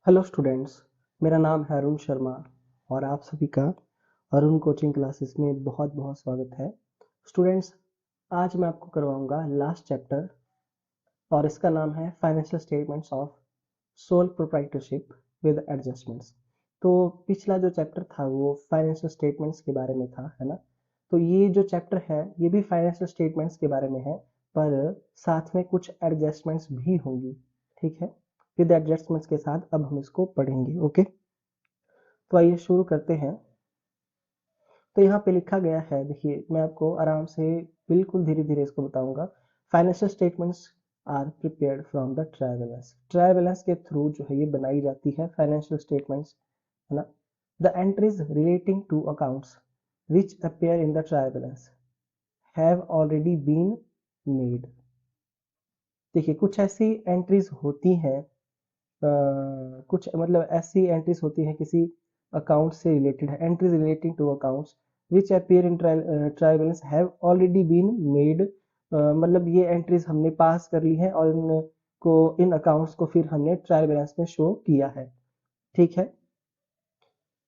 Hello students. मेरा नाम है अरुण शर्मा और आप सभी का अरुण कोचिंग क्लासेस में बहुत बहुत स्वागत है। स्टूडेंट्स, आज मैं आपको करवाऊंगा लास्ट चैप्टर और इसका नाम है financial statements of sole proprietorship with adjustments. तो पिछला जो चैप्टर था वो फाइनेंशियल स्टेटमेंट्स के बारे में था, है ना। तो ये जो चैप्टर है ये भी फाइनेंशियल स्टेटमेंट्स के बारे में है, पर साथ में कुछ एडजस्टमेंट्स भी होंगी। ठीक है, विद एडजस्टमेंट्स के साथ अब हम इसको पढ़ेंगे। ओके, तो आइए शुरू करते हैं। तो यहाँ पे लिखा गया है, देखिए मैं आपको आराम से बिल्कुल धीरे धीरे इसको बताऊंगा। Financial statements are prepared from the trial balance. Trial balance के थ्रू जो है ये बनाई जाती है फाइनेंशियल स्टेटमेंट्स, है ना। The entries relating to accounts which appear in the trial balance have already been made. देखिए कुछ ऐसी एंट्रीज होती हैं, कुछ मतलब ऐसी एंट्रीज होती हैं किसी अकाउंट से रिलेटेड है, entries relating to accounts which appear in trial balance have already been made. मतलब ये एंट्रीज हमने पास कर ली हैं और इनको इन अकाउंट्स को फिर हमने ट्रायल बैलेंस में शो किया है। ठीक है,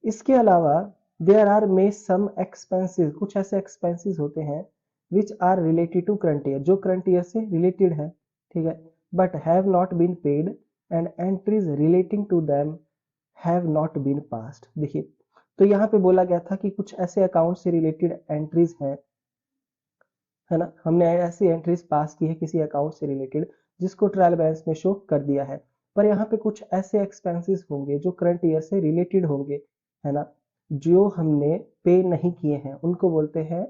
इसके अलावा there are may some expenses, कुछ ऐसे एक्सपेंसेस होते हैं which are related to current year, जो करंट ईयर से रिलेटेड है। ठीक है, but have not been paid and entries relating to them have not been passed. देखिए, तो यहाँ पे बोला गया था कि कुछ ऐसे अकाउंट से रिलेटेड एंट्रीज हैं, है ना। हमने ऐसी एंट्रीज पास की है किसी अकाउंट से रिलेटेड जिसको ट्रायल बैलेंस में शो कर दिया है, पर यहाँ पे कुछ ऐसे एक्सपेंसेस होंगे जो करंट ईयर से रिलेटेड होंगे, है ना, जो हमने पे नहीं किए हैं, उनको बोलते हैं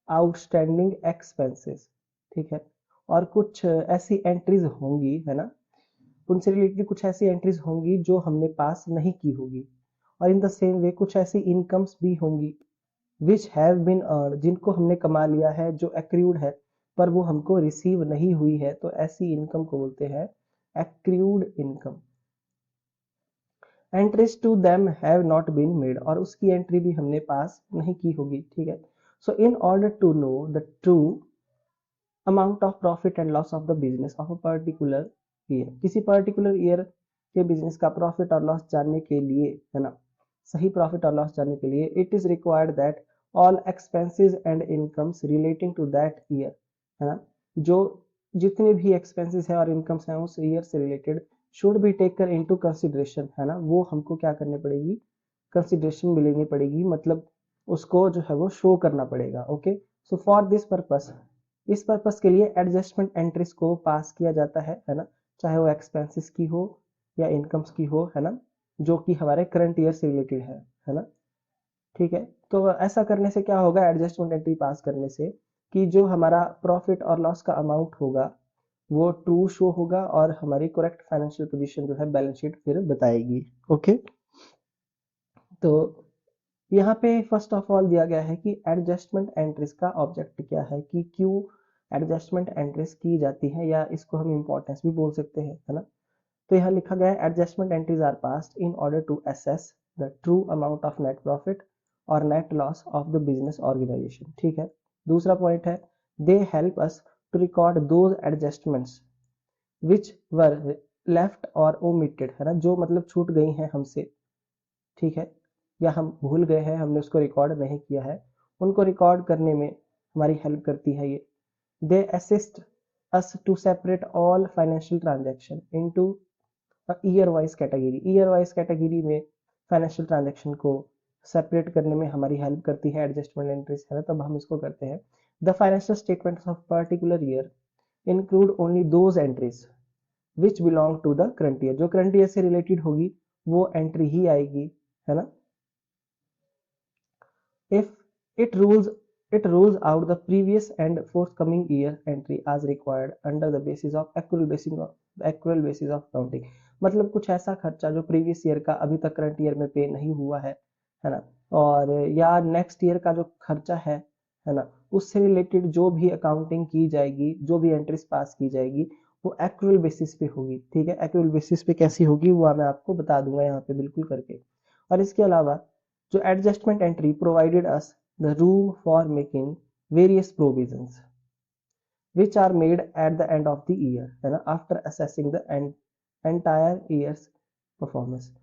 आउटस्टैंडिंग एक्सपेंसेस। ठीक है, और कुछ ऐसी एंट्रीज होंगी, है ना, उनसे रिलेटेड कुछ ऐसी एंट्रीज होंगी जो हमने पास नहीं की होगी। और इन द सेम वे कुछ ऐसी इनकम्स भी होंगी विच हैव बीन अर्न, जिनको हमने कमा लिया है, जो एक्रूड है पर वो हमको रिसीव नहीं हुई है, तो ऐसी इनकम को बोलते हैं accrued income. Entries to them have not been made, और उसकी एंट्री भी हमने पास नहीं की होगी। ठीक है, so in order to know the true amount of profit and loss of the business of a particular year, किसी पर्टिकुलर ईयर के बिजनेस का प्रॉफिट और लॉस जानने के लिए, है ना, सही प्रॉफिट और लॉस जानने के लिए it is required that all expenses and incomes relating to that year, है ना, जो जितने भी एक्सपेंसेस है और इनकम्स हैं उस ईयर से related should be taken into consideration, है ना, वो हमको क्या करनी पड़ेगी, कंसिडरेशन में लेनी पड़ेगी, मतलब उसको जो है वो शो करना पड़ेगा। Okay, so for this purpose, इस पर्पस के लिए एडजस्टमेंट एंट्रीज को पास किया जाता है ना, चाहे वो एक्सपेंसेस की हो या इनकम्स की हो, है ना, जो कि हमारे करंट ईयर से रिलेटेड है ना। ठीक है, तो ऐसा करने से क्या होगा, एडजस्टमेंट एंट्री पास करने से, कि जो हमारा प्रॉफिट और लॉस का अमाउंट होगा वो ट्रू शो होगा और हमारी करेक्ट फाइनेंशियल पोजीशन जो है बैलेंस शीट फिर बताएगी। ओके, तो यहाँ पे फर्स्ट ऑफ ऑल दिया गया है कि एडजस्टमेंट एंट्रीज का ऑब्जेक्ट क्या है, कि क्यों एडजस्टमेंट एंट्रीज की जाती है, या इसको हम इंपॉर्टेंस भी बोल सकते हैं, है ना। तो यहाँ लिखा गया है adjustment entries are passed in order to assess the true amount of net profit और net loss of the business organisation. ठीक है, दूसरा पॉइंट है they help us to record those adjustments which were left और omitted, है ना, जो मतलब छूट गई हैं हमसे। ठीक है, या हम भूल गए हैं, हमने उसको रिकॉर्ड नहीं किया है, उनको रिकॉर्ड करने में हमारी हेल्प करती है ये। They assist us to separate all financial transaction into year wise category, year wise category में फाइनेंशियल ट्रांजेक्शन को सेपरेट करने में हमारी हेल्प करती है एडजस्टमेंट एंट्रीज, है ना, तब हम इसको करते हैं। The financial statements of particular year include only those entries which belong to the current year, जो करंट ईयर से रिलेटेड होगी वो एंट्री ही आएगी, है ना। If it rules out the previous and forthcoming year entry as required under the basis of accrual basis of counting, मतलब कुछ ऐसा खर्चा जो प्रीवियस ईयर का अभी तक करंट ईयर में पे नहीं हुआ है ना, और या नेक्स्ट ईयर का जो खर्चा है ना, उससे रिलेटेड जो भी अकाउंटिंग की जाएगी, जो भी एंट्रीज पास की जाएगी वो एक्रुअल बेसिस पे होगी। ठीक है, एक्रुअल बेसिस पे कैसी होगी वो मैं आपको बता दूंगा यहाँ पे बिल्कुल करके। और इसके अलावा जो adjustment entry provided us the room for making various provisions which are made at the end of the year, है ना, after assessing the entire year's performance.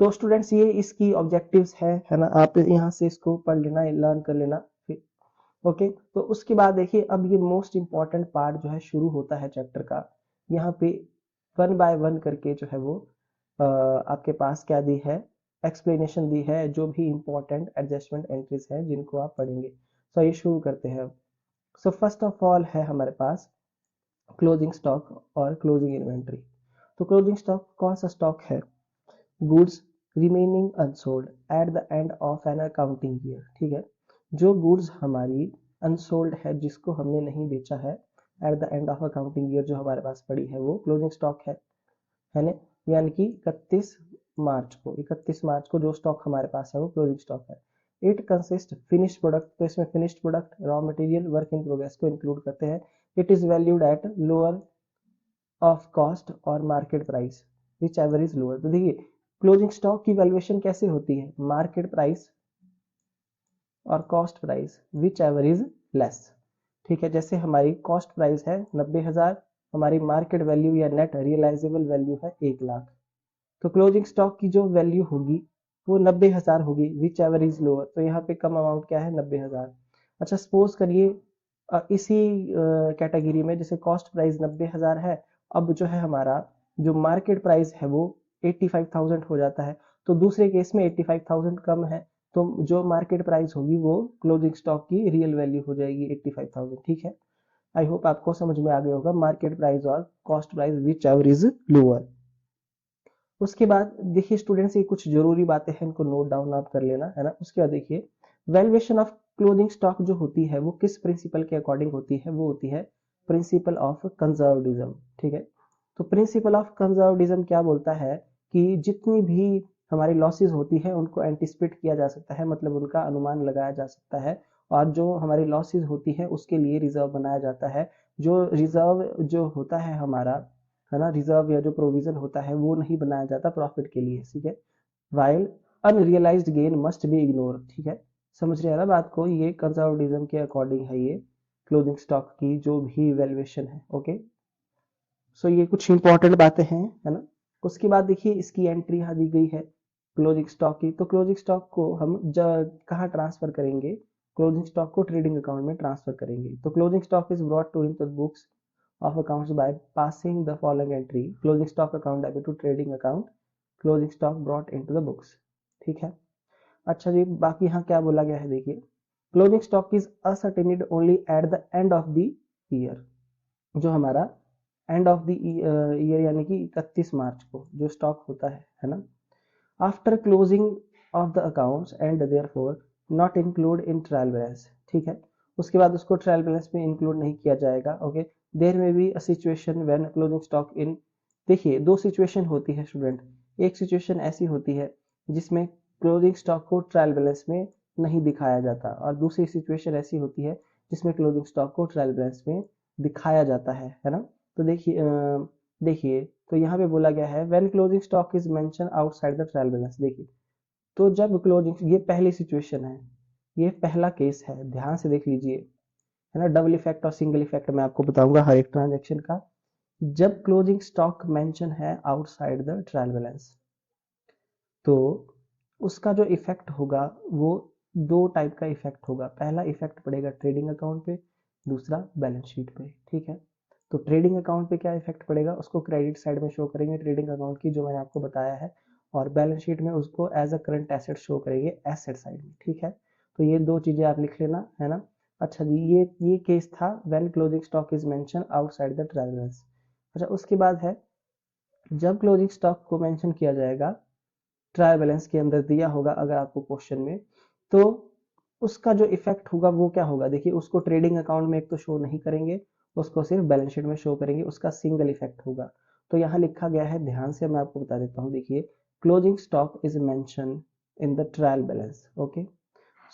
तो स्टूडेंट्स ये इसकी ऑब्जेक्टिव्स है ना, आप यहाँ से इसको पढ़ लेना, लर्न कर लेना फिर। ओके, तो उसके बाद देखिए अब ये मोस्ट इंपॉर्टेंट पार्ट जो है शुरू होता है चैप्टर का। यहाँ पे वन बाय वन करके जो है वो आपके पास क्या दी है, एक्सप्लेनेशन दी है, जो भी इंपॉर्टेंट एडजस्टमेंट एंट्रीज है जिनको आप पढ़ेंगे। तो ये शुरू करते हैं। सो फर्स्ट ऑफ ऑल है हमारे पास क्लोजिंग स्टॉक और क्लोजिंग इन्वेंट्री। तो क्लोजिंग स्टॉक कौन सा स्टॉक है, goods remaining unsold eight the end of an accounting year. ठीक है, जो गुड्स हमारी अनसोल्ड है, जिसको हमने नहीं बेचा है, eight the end of accounting year जो हमारे पास पड़ी है वो क्लोजिंग स्टॉक है ना। यानी कि 31 मार्च को जो स्टॉक हमारे पास है वो क्लोजिंग स्टॉक है। इट कंसिस्ट फिनिश्ड प्रोडक्ट, तो इसमें finished product, raw material, work in progress को इंक्लूड करते हैं। It is valued at lower of cost और market price whichever is lower. तो देखिए क्लोजिंग स्टॉक की वैल्यूएशन कैसे होती है, मार्केट प्राइस और cost price whichever is less. ठीक है, जैसे हमारी कॉस्ट प्राइस है 90,000, हमारी मार्केट वैल्यू या नेट रियलाइजेबल वैल्यू है 1 लाख, तो क्लोजिंग स्टॉक की जो वैल्यू होगी वो 90,000 होगी, विच एवर इज लोअर। तो यहाँ पे कम अमाउंट क्या है, 90,000। अच्छा सपोज करिए इसी कैटेगरी में जैसे कॉस्ट प्राइस 90,000 है, अब जो है हमारा जो मार्केट प्राइस है वो 85,000 हो जाता है, तो दूसरे केस में 85,000 कम है, तो जो मार्केट प्राइस होगी वो क्लोजिंग स्टॉक की रियल वैल्यू हो जाएगी 85,000। ठीक है, आई होप आपको समझ में आ गया होगा मार्केट प्राइस और cost price whichever is lower. उसके बाद देखिए स्टूडेंट्स ये कुछ जरूरी बातें हैं, इनको नोट डाउन आप कर लेना है ना। उसके बाद देखिए वैल्यूएशन ऑफ क्लोजिंग स्टॉक जो होती है वो किस प्रिंसिपल के अकॉर्डिंग होती है, वो होती है प्रिंसिपल ऑफ कंजर्वेटिज्म। ठीक है, तो प्रिंसिपल ऑफ कंजर्वेटिज्म क्या बोलता है कि जितनी भी हमारी लॉसेस होती है उनको एंटिसिपेट किया जा सकता है, मतलब उनका अनुमान लगाया जा सकता है, और जो हमारी लॉसेस होती है उसके लिए रिजर्व बनाया जाता है। जो रिजर्व जो होता है हमारा है ना, रिजर्व या जो प्रोविजन होता है वो नहीं बनाया जाता प्रॉफिट के लिए। ठीक है, while unrealised gain must be ignore. ठीक है, समझ रहे हैं ना बात को, ये कंजर्वेटिज्म के अकॉर्डिंग है ये क्लोजिंग स्टॉक की जो भी वैल्यूएशन है। ओके, सो ये कुछ इंपॉर्टेंट बातें हैं है ना। उसके बाद देखिए इसकी एंट्री यहाँ दी गई है क्लोजिंग स्टॉक की। तो क्लोजिंग स्टॉक को हम कहाँ ट्रांसफर करेंगे, क्लोजिंग स्टॉक को ट्रेडिंग अकाउंट में ट्रांसफर करेंगे। तो closing stock is brought to in the books of accounts by passing the following entry: closing stock account debit to trading account, closing stock brought into the books। ठीक है, अच्छा जी बाकी यहाँ क्या बोला गया है देखिए, closing stock is ascertained only at the end of the year. जो हमारा एंड ऑफ द ईयर यानी कि 31 मार्च को जो स्टॉक होता है ना, after closing of the accounts and therefore not include in trial balance. ठीक है, उसके बाद उसको ट्रायल बैलेंस में इंक्लूड नहीं किया जाएगा। ओके, देयर में be a situation when closing stock in, देखिए दो सिचुएशन होती है स्टूडेंट, एक सिचुएशन ऐसी होती है जिसमें क्लोजिंग स्टॉक को ट्रायल बैलेंस में नहीं दिखाया जाता, और दूसरी सिचुएशन ऐसी होती है जिसमें क्लोजिंग स्टॉक को ट्रायल बैलेंस में दिखाया जाता है ना। तो देखिए तो यहाँ पे बोला गया है when closing stock is mention outside the trial balance. देखिए तो जब क्लोजिंग, ये पहली सिचुएशन है, ये पहला केस है, ध्यान से देख लीजिए है ना। डबल इफेक्ट और सिंगल इफेक्ट मैं आपको बताऊंगा हर एक ट्रांजेक्शन का। जब क्लोजिंग स्टॉक मेंशन है आउटसाइड द ट्रायल बैलेंस, तो उसका जो इफेक्ट होगा वो दो टाइप का इफेक्ट होगा। पहला इफेक्ट पड़ेगा ट्रेडिंग अकाउंट पे, दूसरा बैलेंस शीट पे। ठीक है, तो ट्रेडिंग अकाउंट पे क्या इफेक्ट पड़ेगा, उसको क्रेडिट साइड में शो करेंगे ट्रेडिंग अकाउंट की, जो मैंने आपको बताया है, और बैलेंस शीट में उसको as a current asset show करेंगे एसेट साइड में। ठीक है, तो ये दो चीजें आप लिख लेना है ना। अच्छा जी ये केस था when closing stock is mention outside the trial balance. अच्छा उसके बाद है जब क्लोजिंग स्टॉक को मेंशन किया जाएगा ट्रायल बैलेंस के अंदर दिया होगा अगर आपको क्वेश्चन में, तो उसका जो इफेक्ट होगा वो क्या होगा, देखिए उसको ट्रेडिंग अकाउंट में एक तो शो नहीं करेंगे, उसको सिर्फ बैलेंस शीट में शो करेंगे, उसका सिंगल इफेक्ट होगा। तो यहाँ लिखा गया है, ध्यान से मैं आपको बता देता हूँ, देखिए closing stock is mention in the trial balance. Okay,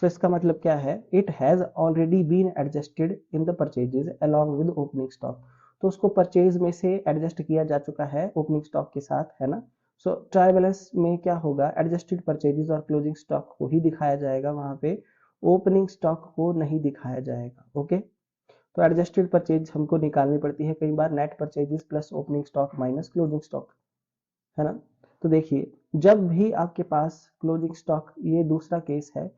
so इसका मतलब क्या है, it has already been adjusted in the purchases along with opening stock. तो उसको परचेज में से एडजस्ट किया जा चुका है ओपनिंग स्टॉक के साथ है ना। सो ट्रायल बैलेंस में क्या होगा, एडजस्टेड परचेजेस और क्लोजिंग स्टॉक को ही दिखाया जाएगा, वहां पे ओपनिंग स्टॉक को नहीं दिखाया जाएगा। ओके, तो एडजस्टेड परचेज हमको निकालनी पड़ती है कई बार, net purchases plus opening stock minus closing stock है ना। तो देखिए, जब भी आपके पास क्लोजिंग स्टॉक, ये दूसरा केस है,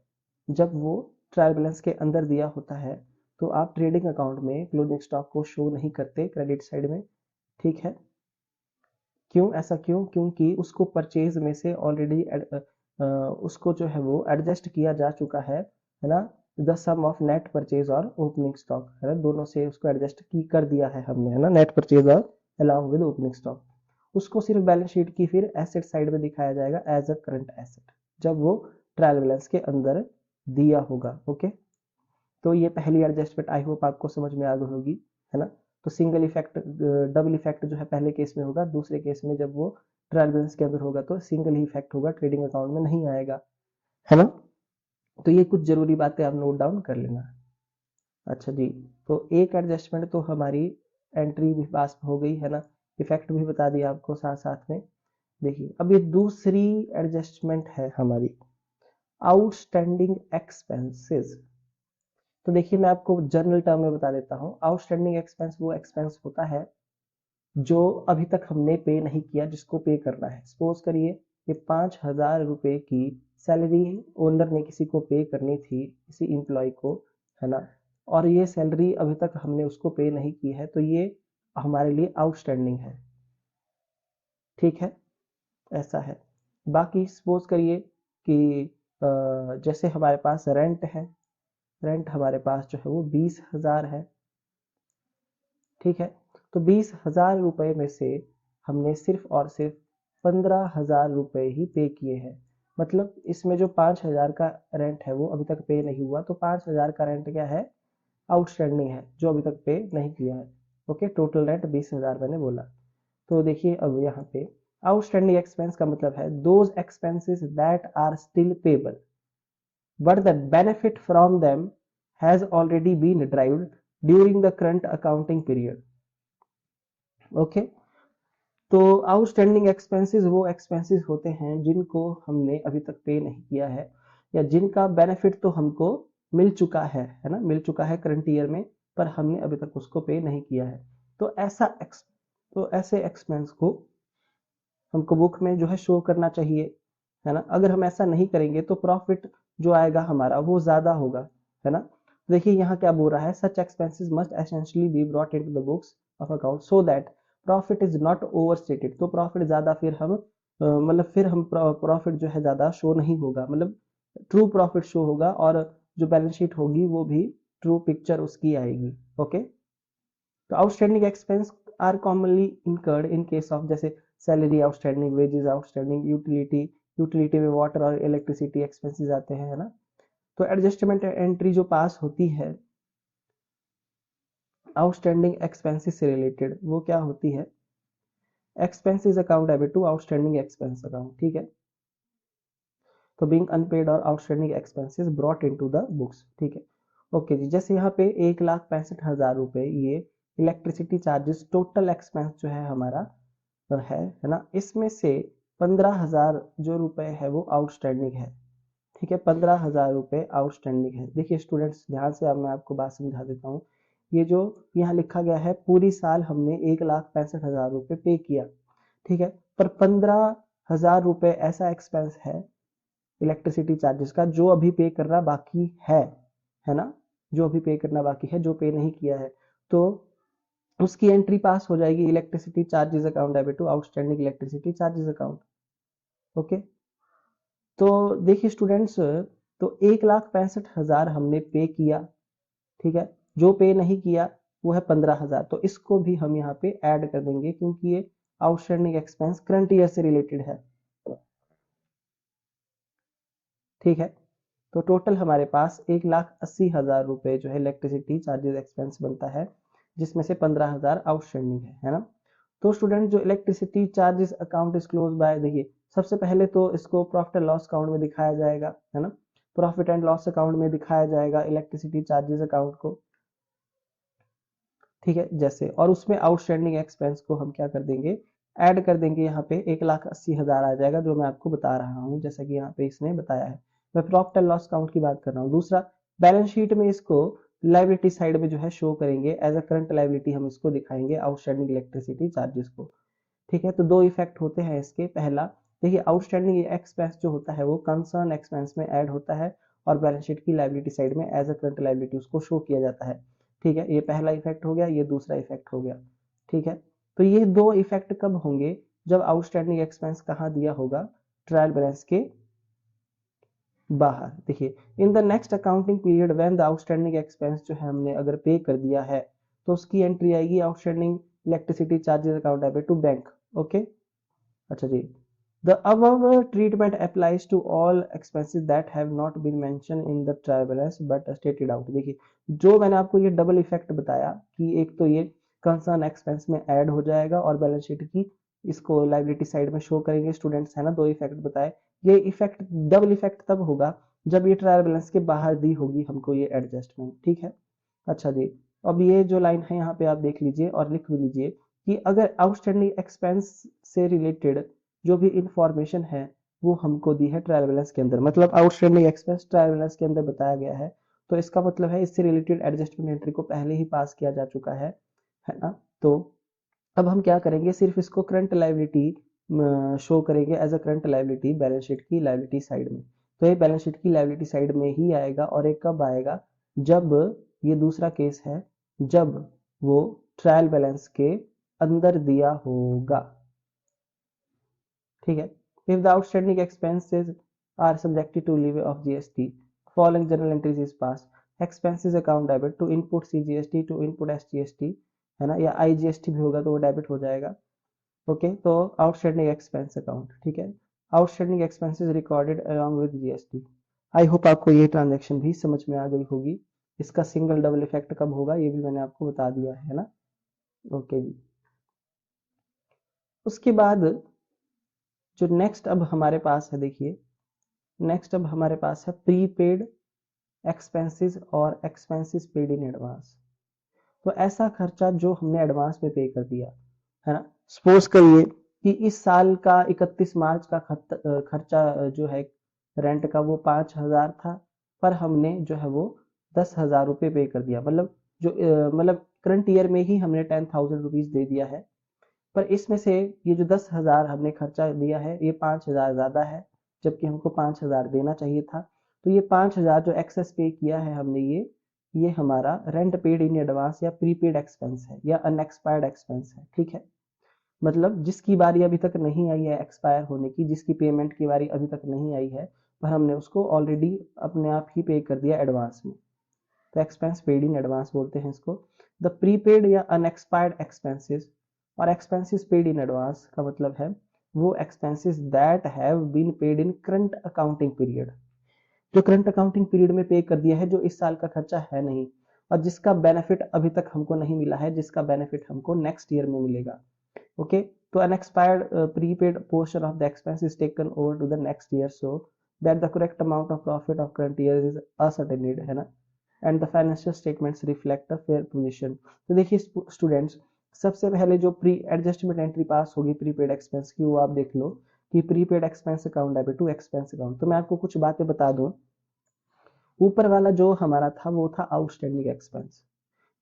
जब वो ट्रायल बैलेंस के अंदर दिया होता है तो आप ट्रेडिंग अकाउंट में क्लोजिंग स्टॉक को शो नहीं करते क्रेडिट साइड में, ठीक है। क्यों, ऐसा क्यों? क्योंकि उसको परचेज में से ऑलरेडी उसको जो है वो एडजस्ट किया जा चुका है ना, the sum of net purchase और ओपनिंग स्टॉक, है ना, दोनों से उसको एडजस्ट की कर दिया है हमने, है ना, नेट परचेज और अलॉन्ग विद ओपनिंग स्टॉक। उसको सिर्फ बैलेंस शीट की फिर एसेट साइड में दिखाया जाएगा एज अ करंट एसेट, जब वो ट्रायल बैलेंस के अंदर दिया होगा। ओके, तो ये पहली एडजस्टमेंट आई होप आपको समझ में आ गई होगी, है ना। तो सिंगल इफेक्ट, डबल इफेक्ट जो है पहले केस में होगा, दूसरे केस में जब वो ट्रायल बैलेंस के अंदर होगा तो सिंगल ही इफेक्ट होगा, ट्रेडिंग अकाउंट में नहीं आएगा, है ना। तो ये कुछ जरूरी बातें आप नोट डाउन कर लेना। अच्छा जी, तो एक एडजस्टमेंट तो हमारी एंट्री भी पास हो गई, है ना, इफेक्ट भी बता दिया आपको साथ साथ में। देखिए, अब ये दूसरी एडजस्टमेंट है हमारी, आउटस्टैंडिंग एक्सपेंसेस। तो देखिए, मैं आपको जनरल टर्म में बता देता हूँ, आउटस्टैंडिंग एक्सपेंस वो एक्सपेंस होता है जो अभी तक हमने पे नहीं किया, जिसको पे करना है। सपोज करिए कि 5,000 रुपए की सैलरी ओनर ने किसी को पे करनी थी, किसी इंप्लॉय को, है ना, और ये सैलरी अभी तक हमने उसको पे नहीं की है, तो ये हमारे लिए आउटस्टैंडिंग है, ठीक है, ऐसा है। बाकी सपोज करिए कि जैसे हमारे पास रेंट है, रेंट हमारे पास जो है वो 20,000 है, ठीक है। तो 20,000 रुपए में से हमने सिर्फ और सिर्फ 15,000 रुपए ही पे किए हैं। मतलब इसमें जो 5,000 का रेंट है वो अभी तक पे नहीं हुआ, तो 5,000 का रेंट क्या है, आउटस्टैंडिंग है, जो अभी तक पे नहीं किया है। ओके, टोटल रेंट 20,000 मैंने बोला। तो देखिए, अब यहाँ पे आउटस्टैंडिंग एक्सपेंस का मतलब है those expenses that are still payable but the benefit from them has already been derived during the current accounting period. Okay, तो आउटस्टैंडिंग एक्सपेंसेस वो एक्सपेंसेस होते हैं जिनको हमने अभी तक पे नहीं किया है, या जिनका बेनिफिट तो हमको मिल चुका है ना, मिल चुका है करंट ईयर में, पर हमने अभी तक उसको पे नहीं किया है। तो ऐसे एक्सपेंस को हमको बुक में जो है शो करना चाहिए, है ना। अगर हम ऐसा नहीं करेंगे तो प्रॉफिट जो आएगा हमारा वो ज्यादा होगा, है ना। देखिए, यहाँ क्या बोल रहा है, such expenses must essentially be brought into the books of account so that profit is not overstated. तो प्रॉफिट ज्यादा फिर हम मतलब फिर हम प्रॉफिट जो है ज्यादा शो नहीं होगा, मतलब ट्रू प्रॉफिट शो होगा, और जो बैलेंस शीट होगी वो भी ट्रू पिक्चर उसकी आएगी। ओके, तो outstanding expense are commonly incurred in case of, जैसे salary outstanding, wages outstanding, utility, utility में वाटर और इलेक्ट्रिसिटी एक्सपेंसेस आते हैं, है ना। तो एडजस्टमेंट एंट्री जो पास होती है आउटस्टैंडिंग एक्सपेंसेस से रिलेटेड, वो क्या होती है, expenses account debit to outstanding expense account, ठीक है। तो बीइंग अनपेड और outstanding expenses brought into the books, ठीक है। ओके जी, जैसे यहाँ पे 1,65,000 रुपए ये इलेक्ट्रिसिटी चार्जेस टोटल एक्सपेंस जो है हमारा है ना, इसमें से 15,000 जो रुपए है वो आउटस्टैंडिंग है, ठीक है, 15,000 रुपए आउटस्टैंडिंग है। देखिए स्टूडेंट्स, ध्यान से अब मैं आपको बात समझा देता हूँ। ये जो यहाँ लिखा गया है, पूरी साल हमने 1,65,000 रुपए पे किया, ठीक है, पर 15,000 रुपए ऐसा एक्सपेंस है इलेक्ट्रिसिटी चार्जेस का जो अभी पे करना बाकी है ना, जो अभी पे करना बाकी है, जो पे नहीं किया है, तो उसकी एंट्री पास हो जाएगी electricity charges account debit to outstanding electricity charges account. Okay, तो देखिए स्टूडेंट्स, तो 1,65,000 हमने पे किया, ठीक है, जो पे नहीं किया वो है 15,000, तो इसको भी हम यहाँ पे ऐड कर देंगे क्योंकि ये आउटस्टैंडिंग एक्सपेंस करंट ईयर से रिलेटेड है, ठीक है। तो टोटल हमारे पास 1,80,000 रुपए जो है इलेक्ट्रिसिटी चार्जेस एक्सपेंस बनता है, जिसमें से 15,000 आउटस्टैंडिंग है ना। तो स्टूडेंट, जो electricity charges account is close by, देखिए सबसे पहले तो इसको प्रॉफिट एंड लॉस अकाउंट में दिखाया जाएगा, है ना, प्रॉफिट एंड लॉस अकाउंट में दिखाया जाएगा इलेक्ट्रिसिटी चार्जेस अकाउंट को, ठीक है, जैसे, और उसमें आउटस्टैंडिंग एक्सपेंस को हम क्या कर देंगे, ऐड कर देंगे, यहाँ पे 1,80,000 आ जाएगा, जो मैं आपको बता रहा हूँ, जैसा कि यहाँ पे इसने बताया है। मैं प्रॉफिट एंड लॉस अकाउंट की बात कर रहा हूँ। दूसरा, बैलेंस शीट में इसको लाइबिलिटी साइड में जो है शो करेंगे एज अ करंट लाइबिलिटी, हम इसको दिखाएंगे आउटस्टैंडिंग इलेक्ट्रिसिटी चार्जेस को, ठीक है। तो दो इफेक्ट होते हैं इसके, पहला देखिए आउटस्टैंडिंग एक्सपेंस जो होता है वो कंसर्न एक्सपेंस में ऐड होता है और बैलेंस शीट की लायबिलिटी साइड में एज अ करंट लायबिलिटी उसको शो किया जाता है। ठीक है, ये पहला इफेक्ट हो गया, ये दूसरा इफेक्ट हो गया। ठीक है, तो ये दो इफेक्ट कब होंगे, जब आउटस्टैंडिंग एक्सपेंस कहाँ दिया होगा, ट्रायल बैलेंस के बाहर। देखिए in the next accounting period when the outstanding expense जो है हमने अगर पे कर दिया है तो उसकी एंट्री आएगी outstanding electricity charges account debit to bank. Okay, अच्छा जी, the above treatment applies to all expenses that have not been mentioned in the trial balance but stated out। देखिए जो मैंने आपको ये डबल इफेक्ट बताया कि एक तो ये कंसर्न एक्सपेंस में ऐड हो जाएगा और बैलेंस शीट की इसको लाइबिलिटी साइड में शो करेंगे स्टूडेंट्स, है ना, दो इफेक्ट बताए। ये इफेक्ट डबल इफेक्ट तब होगा जब ये ट्रायल बैलेंस के बाहर दी होगी हमको ये एडजस्टमेंट। ठीक है, अच्छा जी, अब ये जो लाइन है यहाँ पे आप देख लीजिए और लिख भी लीजिए कि अगर आउटस्टैंडिंग एक्सपेंस से रिलेटेड जो भी इंफॉर्मेशन है वो हमको दी है ट्रायल बैलेंस के अंदर, मतलब आउटस्टैंडिंग एक्सपेंस ट्रायल बैलेंस के अंदर बताया गया है, तो इसका मतलब है इससे रिलेटेड एडजस्टमेंट एंट्री को पहले ही पास किया जा चुका है ना। तो अब हम क्या करेंगे, सिर्फ इसको करंट लायबिलिटी शो करेंगे as a current liability balance sheet की लायबिलिटी साइड में। तो ये बैलेंस शीट की लायबिलिटी साइड में ही आएगा और एक कब आएगा, जब ये दूसरा केस है, जब वो ट्रायल बैलेंस के अंदर दिया होगा। ठीक है, if the outstanding expenses are subjected to levy of GST following journal entries is pass expenses account debit to input CGST to input SGST, है ना, या आईजीएसटी भी होगा तो वो डेबिट हो जाएगा। ओके, तो आउटस्टैंडिंग एक्सपेंस अकाउंट, ठीक है, outstanding expenses recorded along with GST. I hope आपको ये ट्रांजैक्शन भी समझ में आ गई होगी। इसका सिंगल डबल इफेक्ट कब होगा ये भी मैंने आपको बता दिया है ना। ओके जी, उसके बाद जो नेक्स्ट अब हमारे पास है, देखिए नेक्स्ट अब हमारे पास है प्रीपेड एक्सपेंसेस और एक्सपेंसेस पेड इन एडवांस। तो ऐसा खर्चा जो हमने एडवांस में पे कर दिया, है ना, सपोज करिए कि इस साल का 31 मार्च का खर्चा जो है रेंट का वो 5,000 था, पर हमने जो है वो 10,000 रुपये पे कर दिया, मतलब जो मतलब करंट ईयर में ही हमने 10,000 रुपीज दे दिया है। पर इसमें से ये जो 10,000 हमने खर्चा दिया है ये 5,000 ज्यादा है, जबकि हमको 5,000 देना चाहिए था। तो ये 5,000 जो एक्सेस पे किया है हमने, ये हमारा रेंट पेड इन एडवांस या प्रीपेड एक्सपेंस है या अनएक्सपायर्ड एक्सपेंस है। ठीक है, मतलब जिसकी बारी अभी तक नहीं आई है एक्सपायर होने की, जिसकी पेमेंट की बारी अभी तक नहीं आई है, पर हमने उसको ऑलरेडी अपने आप ही पे कर दिया एडवांस में, तो एक्सपेंस पेड इन एडवांस बोलते हैं इसको। द प्रीपेड या अनएक्सपायर्ड एक्सपेंसेस और एक्सपेंसेस पेड इन एडवांस का मतलब है वो expenses that have been paid in current accounting period, जो करंट अकाउंटिंग पीरियड में पे कर दिया है, जो इस साल का खर्चा है नहीं और जिसका बेनिफिट अभी तक हमको नहीं मिला है, जिसका बेनिफिट हमको नेक्स्ट ईयर में मिलेगा। ओके, तो unexpired prepaid portion of the expense is taken over to the next year so that the correct amount of profit of current year is ascertained, है ना, and the financial statements reflect a fair position. तो देखिए students, सबसे पहले जो pre adjustment entry पास होगी prepaid expense की, वो आप देख लो कि prepaid expense account debit to expense account. तो मैं आपको कुछ बातें बता दूं, ऊपर वाला जो हमारा था वो था आउटस्टैंडिंग एक्सपेंस।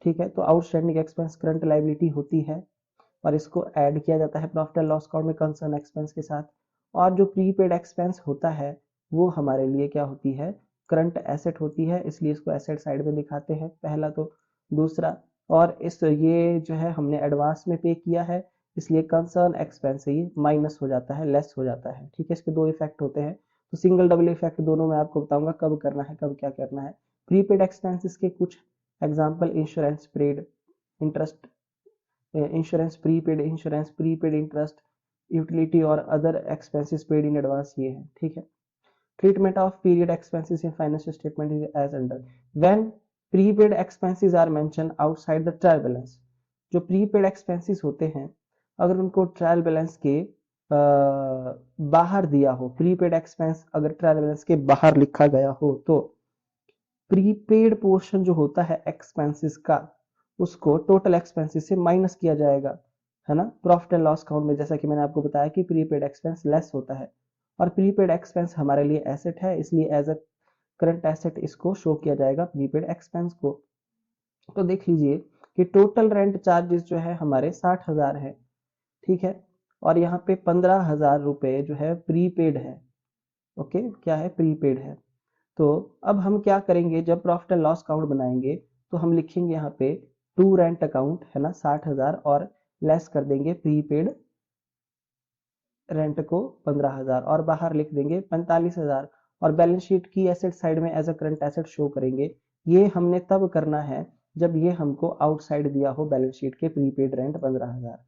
ठीक है, तो आउटस्टैंडिंग एक्सपेंस करंट लायबिलिटी होती है और इसको ऐड किया जाता है प्रॉफिट एंड लॉस अकाउंट में कंसर्न एक्सपेंस के साथ। और जो प्रीपेड एक्सपेंस होता है वो हमारे लिए क्या होती है, करंट एसेट होती है, इसलिए इसको एसेट साइड में दिखाते हैं पहला। तो दूसरा, और इस ये जो है हमने एडवांस में पे किया है, इसलिए कंसर्न एक्सपेंस से ये माइनस हो जाता है, लेस हो जाता है। ठीक है, इसके दो इफेक्ट होते हैं, तो सिंगल डबल इफेक्ट दोनों मैं आपको बताऊंगा कब करना है, कब क्या करना है। प्रीपेड एक्सपेंसेस के कुछ example, insurance paid interest, insurance prepaid interest, utility और other expenses paid in advance, ये है। ठीक है, treatment of period expenses in financial statement is as under. When prepaid expenses are mention outside the trial balance, जो prepaid expenses होते हैं अगर उनको ट्रायल बैलेंस के बाहर दिया हो, प्रीपेड एक्सपेंस अगर ट्रायल बैलेंस के बाहर लिखा गया हो, तो प्रीपेड पोर्शन जो होता है एक्सपेंसेस का उसको टोटल एक्सपेंसेस से माइनस किया जाएगा, है ना, प्रॉफिट एंड लॉस अकाउंट में। जैसा कि मैंने आपको बताया कि प्रीपेड एक्सपेंस लेस होता है और प्रीपेड एक्सपेंस हमारे लिए एसेट है, इसलिए एज अ करंट एसेट इसको शो किया जाएगा प्रीपेड एक्सपेंस को। तो देख लीजिए कि टोटल रेंट चार्जेस जो है हमारे 60,000 है। ठीक है, और यहाँ पे 15,000 रुपये जो है प्रीपेड है। ओके, क्या है? प्रीपेड है। तो अब हम क्या करेंगे, जब प्रॉफिट एंड लॉस अकाउंट बनाएंगे तो हम लिखेंगे यहाँ पे टू रेंट अकाउंट है ना 60,000 और लेस कर देंगे प्रीपेड रेंट को 15,000 और बाहर लिख देंगे 45,000 और बैलेंस शीट की एसेट साइड में as a current asset show करेंगे। ये हमने तब करना है जब ये हमको आउटसाइड दिया हो बैलेंस शीट के प्रीपेड रेंट 15,000।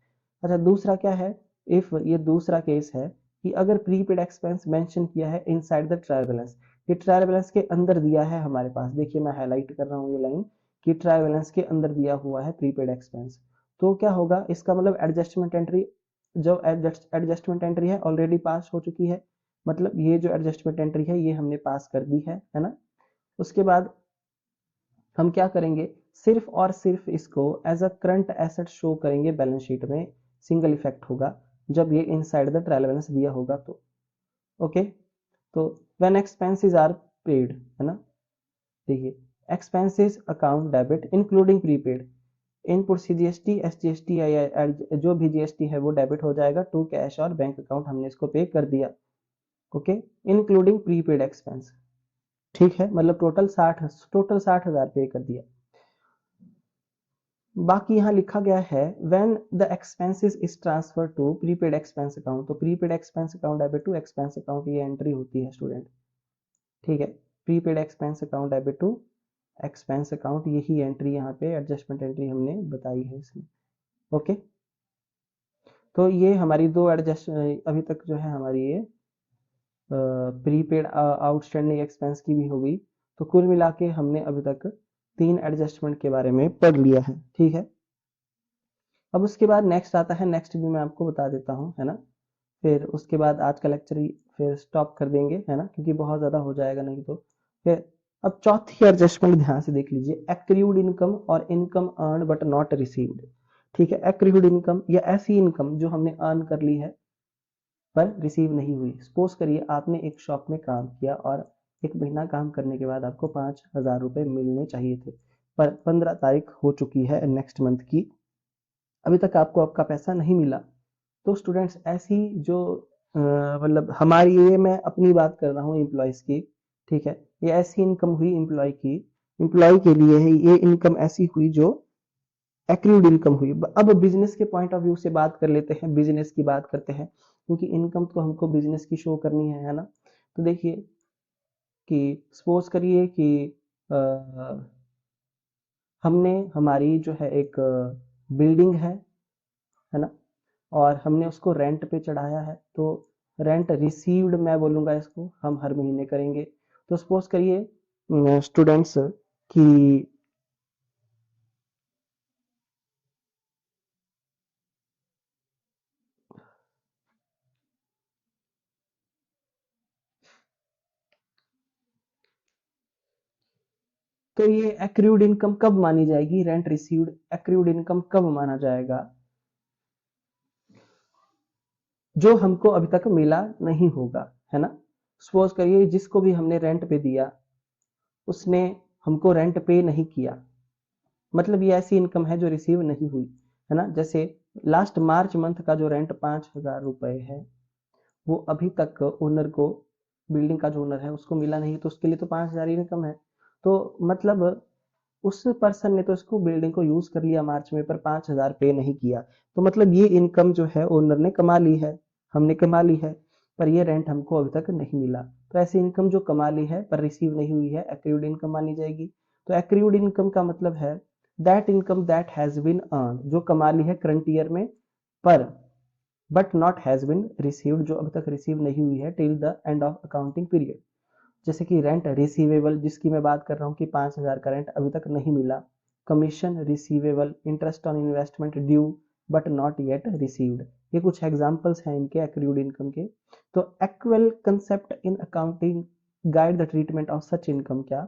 अच्छा, दूसरा क्या है? इफ ये दूसरा केस है कि अगर प्रीपेड एक्सपेंस मेंशन किया है इनसाइड द ट्रायल बैलेंस, ये ट्रायल बैलेंस के अंदर दिया है हमारे पास, देखिए मैं हाईलाइट कर रहा हूँ ये लाइन कि ट्रायल बैलेंस के अंदर दिया हुआ है प्रीपेड एक्सपेंस, तो क्या होगा? इसका मतलब एडजस्टमेंट एंट्री, जो एडजस्टमेंट एंट्री है ऑलरेडी पास हो चुकी है, मतलब ये जो एडजस्टमेंट एंट्री है ये हमने पास कर दी है ना। उसके बाद हम क्या करेंगे, सिर्फ और सिर्फ इसको as a current asset show करेंगे बैलेंस शीट में, सिंगल इफेक्ट होगा जब ये इनसाइड द ट्रायल बैलेंस दिया होगा तो। ओके, तो व्हेन एक्सपेंसेस आर पेड है ना, देखिए expenses account debit including prepaid, input C GST S GST जो भी जीएसटी है वो डेबिट हो जाएगा टू कैश और बैंक अकाउंट, हमने इसको पे कर दिया। ओके, इंक्लूडिंग प्रीपेड एक्सपेंस, ठीक है, मतलब टोटल 60,000 पे कर दिया। बाकी यहाँ लिखा गया है when the expenses is transfer to prepaid expense account, तो prepaid expense account debit to expense account ये एंट्री होती है स्टूडेंट, ठीक है। Prepaid expense account debit to expense account, यही एंट्री यहाँ पे एडजस्टमेंट एंट्री हमने बताई है इसमें। ओके, तो ये हमारी दो एडजस्ट अभी तक जो है हमारी ये प्रीपेड आउटस्टैंडिंग एक्सपेंस की भी हो गई, तो कुल मिला के हमने अभी तक 3 एडजस्टमेंट के बारे में पढ़ लिया है, ठीक है। अब उसके बाद नेक्स्ट आता है, नेक्स्ट भी मैं आपको बता देता हूँ है ना, फिर उसके बाद आज का लेक्चर ही फिर स्टॉप कर देंगे है ना, क्योंकि बहुत ज़्यादा हो जाएगा नहीं तो फिर। अब चौथी एडजस्टमेंट ध्यान से देख लीजिए, एक्रीव्ड इनकम और income earn but not received, ठीक है। एक्रीव्ड इनकम या ऐसी इनकम जो हमने अर्न कर ली है पर रिसीव नहीं हुई। सपोज करिए आपने एक शॉप में काम किया और 1 महीना काम करने के बाद आपको 5,000 रुपये मिलने चाहिए थे, पर 15 तारीख हो चुकी है नेक्स्ट मंथ की, अभी तक आपको आपका पैसा नहीं मिला। तो स्टूडेंट्स ऐसी जो मतलब हमारी, ये मैं अपनी बात कर रहा हूँ एम्प्लॉयज़ की, ठीक है, ये ऐसी इनकम हुई एम्प्लॉय के लिए है, ये इनकम ऐसी हुई जो एक्रूड इनकम हुई। अब बिजनेस के पॉइंट ऑफ व्यू से बात कर लेते हैं, बिजनेस की बात करते हैं, क्योंकि इनकम तो हमको बिजनेस की शो करनी है ना। तो देखिए कि सपोज करिए कि हमने हमारी जो है एक बिल्डिंग है ना, और हमने उसको रेंट पे चढ़ाया है, तो रेंट रिसीव्ड मैं बोलूँगा इसको, हम हर महीने करेंगे। तो सपोज करिए स्टूडेंट्स कि तो ये एक्रूड इनकम कब मानी जाएगी, रेंट रिसीव्ड एक्रूड इनकम कब माना जाएगा? जो हमको अभी तक मिला नहीं होगा, है ना। सपोज करिए जिसको भी हमने रेंट पे दिया उसने हमको रेंट पे नहीं किया, मतलब ये ऐसी इनकम है जो रिसीव नहीं हुई, है ना। जैसे लास्ट मार्च मंथ का जो रेंट 5,000 रुपए है वो अभी तक ओनर को, बिल्डिंग का जो ओनर है उसको मिला नहीं, तो उसके लिए तो 5,000 इनकम है। तो मतलब उस पर्सन ने तो इसको बिल्डिंग को यूज कर लिया मार्च में, पर 5,000 पे नहीं किया, तो मतलब ये इनकम जो है ओनर ने कमा ली है, हमने कमा ली है, पर ये रेंट हमको अभी तक नहीं मिला। तो ऐसी इनकम जो कमा ली है पर रिसीव नहीं हुई है, एक्रूड इनकम मानी जाएगी। तो एक्रूड इनकम का मतलब है that income that has been earn, जो कमा ली है करंट ईयर में, पर but not has been received, जो अभी तक रिसीव नहीं हुई है till the end of accounting period. जैसे कि रेंट रिसीवेबल जिसकी मैं बात कर रहा हूँ कि 5,000 का रेंट अभी तक नहीं मिला, commission receivable, interest on investment due but not yet received, ये कुछ एग्जांपल्स हैं इनके एक्रूड इनकम के। तो actual concept in accounting guide the treatment of such income, क्या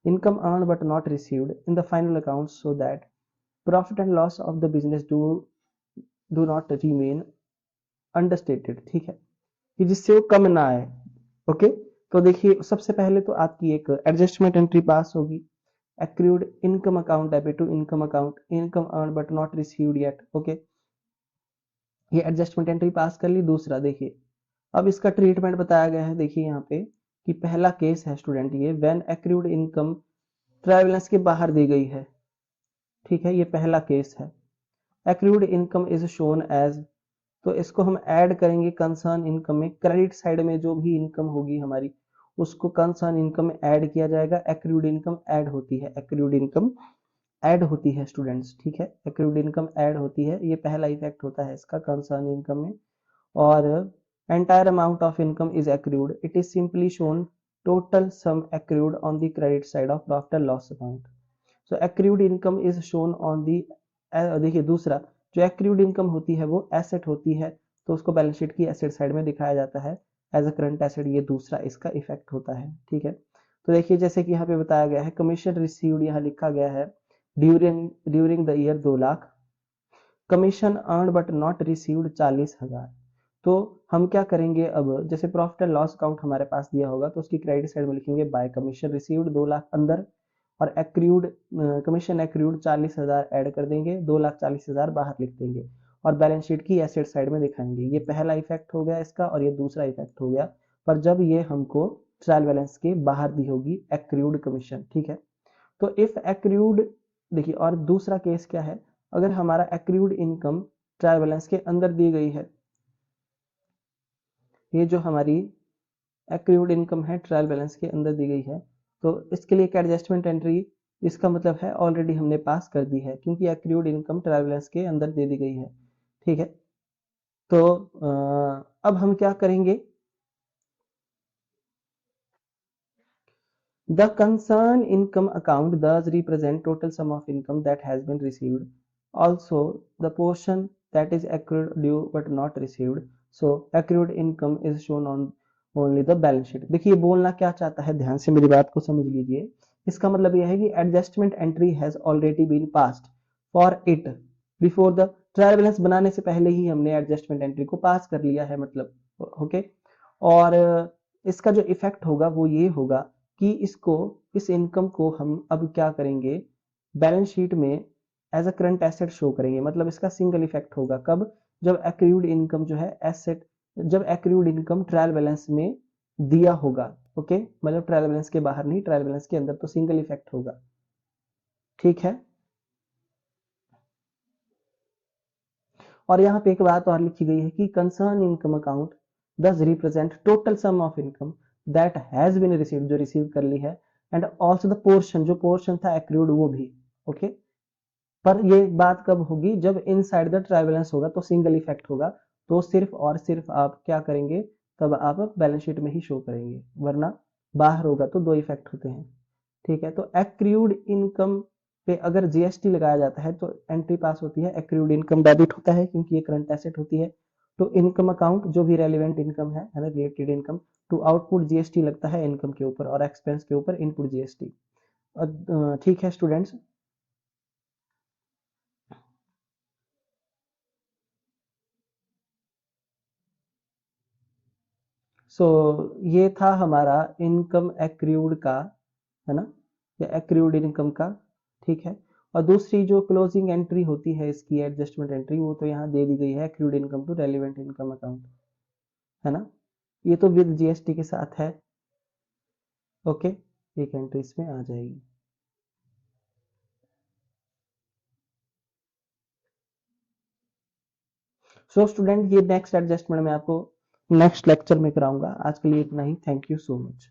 income earn but not received in the final account so that profit and loss of the business do not remain understated, ठीक है, कि जिससे वो कम ना आए। Okay, तो देखिए सबसे पहले तो आपकी एक एडजस्टमेंट एंट्री पास होगी, accrued income account debit to income account, income earned but not received yet, okay. ये एडजस्टमेंट एंट्री पास कर ली। दूसरा देखिए, अब इसका ट्रीटमेंट बताया गया है। देखिए यहाँ पे कि पहला केस है स्टूडेंट ये, when accrued income trial balance के बाहर दी गई है। ठीक है, ये पहला केस है। Accrued income is shown as, तो इसको हम ऐड करेंगे कंसर्न इनकम में। क्रेडिट साइड में जो भी इनकम होगी हमारी, उसको कंसर्न इनकम में ऐड किया जाएगा। एक्रूड इनकम ऐड होती है, एक्रूड इनकम ऐड होती है स्टूडेंट्स। ठीक है, एक्रूड इनकम ऐड होती है, ये पहला इफेक्ट होता है इसका कंसर्न इनकम में। और entire amount of income is accrued, it is simply shown total sum accrued on the credit side of profit and loss account. So accrued income is shown on the, देखिए दूसरा, जो accrued income होती है वो asset होती है, तो उसको बैलेंस शीट की एसेट साइड में दिखाया जाता है एज अ करंट एसेट। ये दूसरा इसका इफेक्ट होता है। ठीक है, तो देखिए जैसे कि यहाँ पे बताया गया है, कमीशन रिसीव्ड यहाँ लिखा गया है during the year 2 lakh, commission earn but not received 40,000। तो हम क्या करेंगे, अब जैसे प्रॉफिट एंड लॉस अकाउंट हमारे पास दिया होगा तो उसकी क्रेडिट साइड में लिखेंगे बाय कमीशन रिसीव्ड 2 लाख अंदर, और एक्रूड कमीशन एक्रूड 40,000 ऐड कर देंगे, 2,40,000 बाहर लिख देंगे और बैलेंस शीट की एसेट साइड में दिखाएंगे। ये पहला इफेक्ट हो गया इसका, और ये दूसरा इफेक्ट हो गया। पर जब ये हमको ट्रायल बैलेंस के बाहर दी होगी एक्रूड कमीशन। ठीक है, तो इफ एक्रूड, देखिए और दूसरा केस क्या है, अगर हमारा एक्रूड इनकम ट्रायल बैलेंस के अंदर दी गई है, ये जो हमारी एक्रूड इनकम है ट्रायल बैलेंस के अंदर दी गई है, तो इसके लिए एक एडजस्टमेंट एंट्री, इसका मतलब है ऑलरेडी हमने पास कर दी है, क्योंकि एक्रूड इनकम ट्रायल बैलेंस के अंदर दे दी गई है। ठीक है, तो अब हम क्या करेंगे, the concern income account does represent total sum of income that has been received, also the portion that is accrued due but not received, so accrued income is shown on only the balance sheet। देखिए बोलना क्या चाहता है, ध्यान से मेरी बात को समझ लीजिए। इसका मतलब यह है कि adjustment entry has already been passed for it before the trial balance बनाने से पहले ही हमने एडजस्टमेंट एंट्री को पास कर लिया है, मतलब ओके। और इसका जो इफेक्ट होगा वो ये होगा कि इसको, इस इनकम को हम अब क्या करेंगे, बैलेंस शीट में as a current asset show करेंगे। मतलब इसका सिंगल इफेक्ट होगा कब, जब एक्रूड इनकम जो है एसेट, जब एक्रूड इनकम ट्रायल बैलेंस में दिया होगा। ओके, मतलब ट्रायल बैलेंस के बाहर नहीं, ट्रायल बैलेंस के अंदर, तो सिंगल इफेक्ट होगा। ठीक है, और यहाँ पे एक बात और लिखी गई है कि concern income account does represent total sum of income that has been received, जो रिसीव कर ली है, एंड ऑल्सो द पोर्शन, जो पोर्शन था एक्रूड वो भी। ओके, पर ये बात कब होगी, जब इन साइड द ट्रायल बैलेंस होगा तो सिंगल इफेक्ट होगा, तो सिर्फ और सिर्फ आप क्या करेंगे, तब आप बैलेंस शीट में ही शो करेंगे, वरना बाहर होगा तो दो इफेक्ट होते हैं। ठीक है, तो एक्रूड इनकम पे अगर जीएसटी लगाया जाता है तो एंट्री पास होती है, एक्रूड इनकम डेबिट होता है क्योंकि ये करंट एसेट होती है। तो इनकम अकाउंट जो भी रेलिवेंट इनकम है ना, related income, to output GST लगता है इनकम के ऊपर, और एक्सपेंस के ऊपर इनपुट जीएसटी। ठीक है स्टूडेंट्स, सो ये था हमारा इनकम एक्रूड का, है ना, या एक्रूड इनकम का। ठीक है, और दूसरी जो क्लोजिंग एंट्री होती है इसकी, एडजस्टमेंट एंट्री, वो तो यहाँ दे दी गई है, accrued income to relevant income account, है ना, ये तो विद जीएसटी के साथ है। ओके, एक एंट्री इसमें आ जाएगी। सो स्टूडेंट, ये नेक्स्ट एडजस्टमेंट मैं आपको नेक्स्ट लेक्चर में कराऊंगा। आज के लिए इतना ही, थैंक यू सो मच।